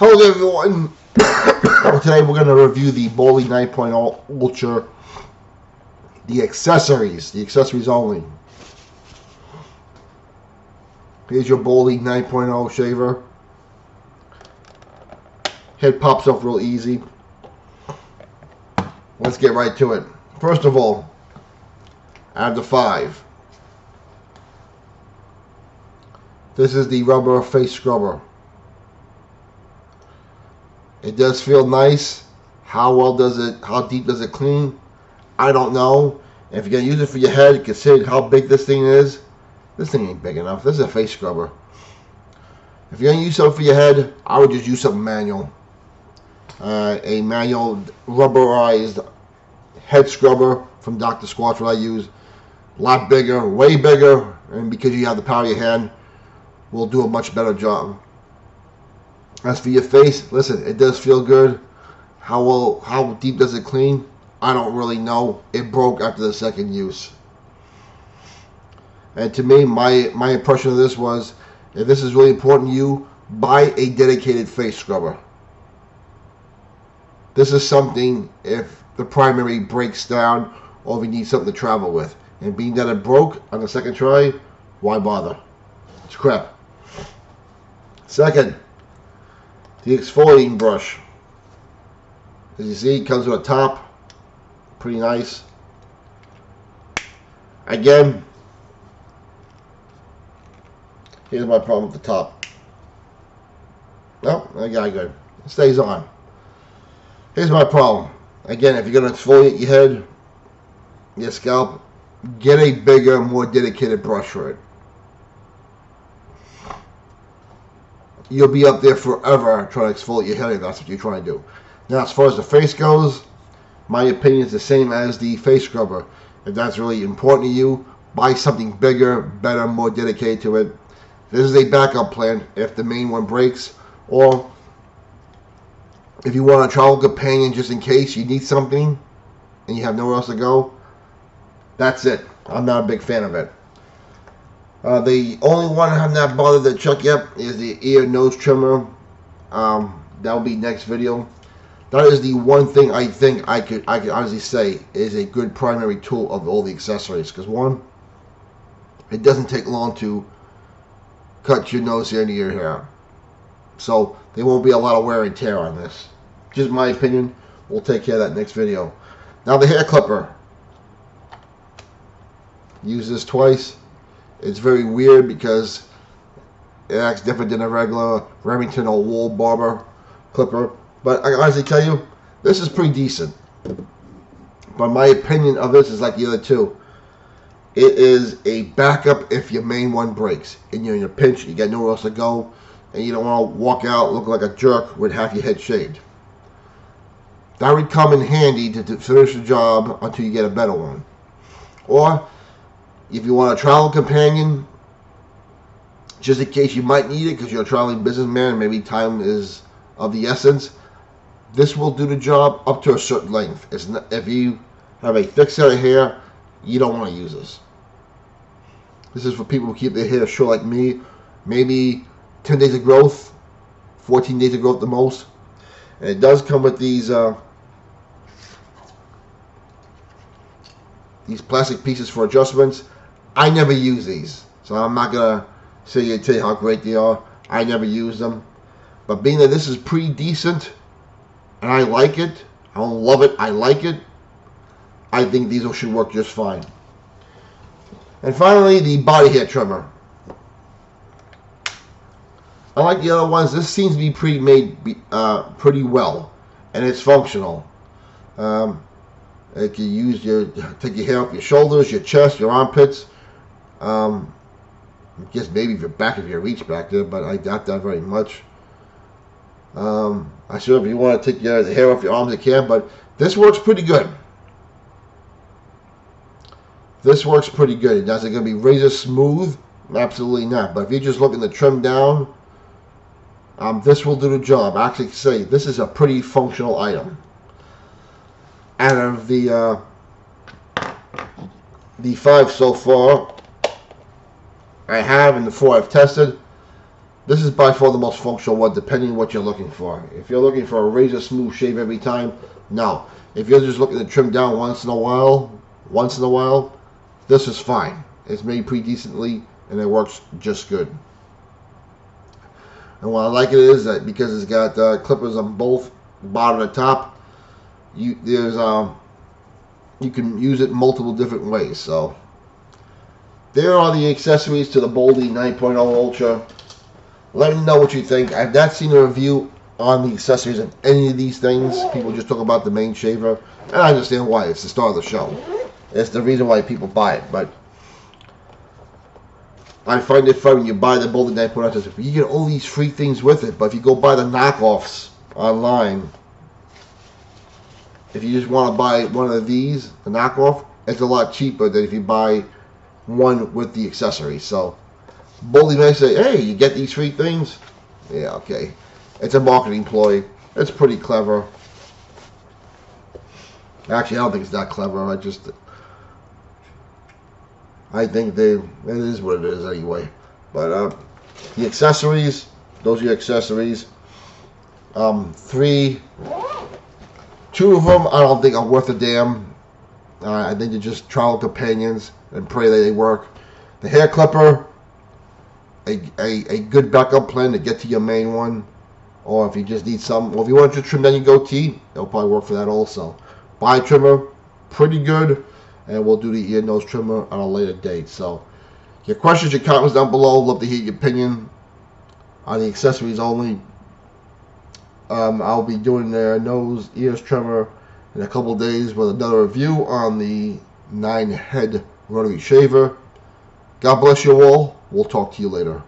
Hello everyone. Today we're going to review the Bawldy 9.0 Ultra, the accessories only. Here's your Bawldy 9.0 shaver. Head pops off real easy. Let's get right to it. First of all, out of the 5, this is the rubber face scrubber. It does feel nice. How deep does it clean? I don't know. If you're going to use it for your head, consider how big this thing is. This thing ain't big enough. This is a face scrubber. If you're going to use something for your head, I would just use something manual. A manual rubberized head scrubber from Dr. Squatch, what I use. A lot bigger, way bigger, and because you have the power of your hand, will do a much better job. As for your face, listen, it does feel good. How deep does it clean? I don't really know. It broke after the second use. And to me, my impression of this was, if this is really important to you, buy a dedicated face scrubber. This is something if the primary breaks down or if you need something to travel with. And being that it broke on the second try, why bother? It's crap. Second, the exfoliating brush. As you see, it comes with a top. Pretty nice. Again, here's my problem with the top. Oh, I got it good. It stays on. Here's my problem. Again, if you're going to exfoliate your head, your scalp, get a bigger, more dedicated brush for it. You'll be up there forever trying to exfoliate your head if that's what you're trying to do. Now, as far as the face goes, my opinion is the same as the face scrubber. If that's really important to you, buy something bigger, better, more dedicated to it. This is a backup plan if the main one breaks, or if you want a travel companion just in case you need something and you have nowhere else to go. That's it. I'm not a big fan of it. The only one I have not bothered to check yet is the ear nose trimmer. That will be next video. That is the one thing I think I could honestly say is a good primary tool of all the accessories. Because one, it doesn't take long to cut your nose hair into your hair, so there won't be a lot of wear and tear on this. Just my opinion. We'll take care of that next video. Now the hair clipper. Use this twice. It's very weird because it acts different than a regular Remington or wool barber clipper. But I can honestly tell you, this is pretty decent. But my opinion of this is like the other two. It is a backup if your main one breaks and you're in a pinch, you got nowhere else to go, and you don't want to walk out looking like a jerk with half your head shaved. That would come in handy to finish the job until you get a better one. Or if you want a travel companion, just in case you might need it because you're a traveling businessman, maybe time is of the essence, this will do the job up to a certain length. It's not, if you have a thick set of hair, you don't want to use this. This is for people who keep their hair short like me, maybe 10 days of growth, 14 days of growth the most. And it does come with these plastic pieces for adjustments. I never use these, so I'm not gonna tell you how great they are. I never use them, but being that this is pretty decent, and I like it. I don't love it. I like it. I think these should work just fine. And finally, the body hair trimmer. Unlike the other ones, this seems to be pretty well, and it's functional. It can take your hair off your shoulders, your chest, your armpits. I guess maybe your back if you reach back there, but I doubt that very much. I sure if you want to take the hair off your arms, you can, but this works pretty good. This works pretty good. Is it going to be razor smooth? Absolutely not. But if you're just looking to trim down, this will do the job. I actually say this is a pretty functional item. Out of the 5 so far I have and the 4 I've tested, This is by far the most functional one, depending on what you're looking for. If you're looking for a razor smooth shave every time, no. If you're just looking to trim down once in a while, this is fine. It's made pretty decently, and it works just good. And what I like it is that because it's got clippers on both bottom and top, you can use it multiple different ways. So there are the accessories to the Bawldy 9.0 Ultra. Let me know what you think. I've not seen a review on the accessories of any of these things. People just talk about the main shaver, and I understand why. It's the star of the show. It's the reason why people buy it. But I find it fun when you buy the Bawldy 9.0. You get all these free things with it, but if you go buy the knockoffs online, if you just want to buy one of these, the knockoff, it's a lot cheaper than if you buy one with the accessories. So Bawldy may say, hey, you get these free things? Yeah, okay. It's a marketing ploy. It's pretty clever. Actually, I don't think it's that clever. I think it is what it is anyway. But the accessories, those are your accessories. Two of them I don't think are worth a damn. I think they're just trial companions and pray that they work. The hair clipper, a good backup plan to get to your main one. Or if you just need some, or if you want to trim down your goatee, it'll probably work for that also. Body trimmer, pretty good. And we'll do the ear nose trimmer on a later date. So your questions, your comments down below. Love to hear your opinion on the accessories only. I'll be doing their nose, ears trimmer in a couple days with another review on the 9-head rotary shaver. God bless you all. We'll talk to you later.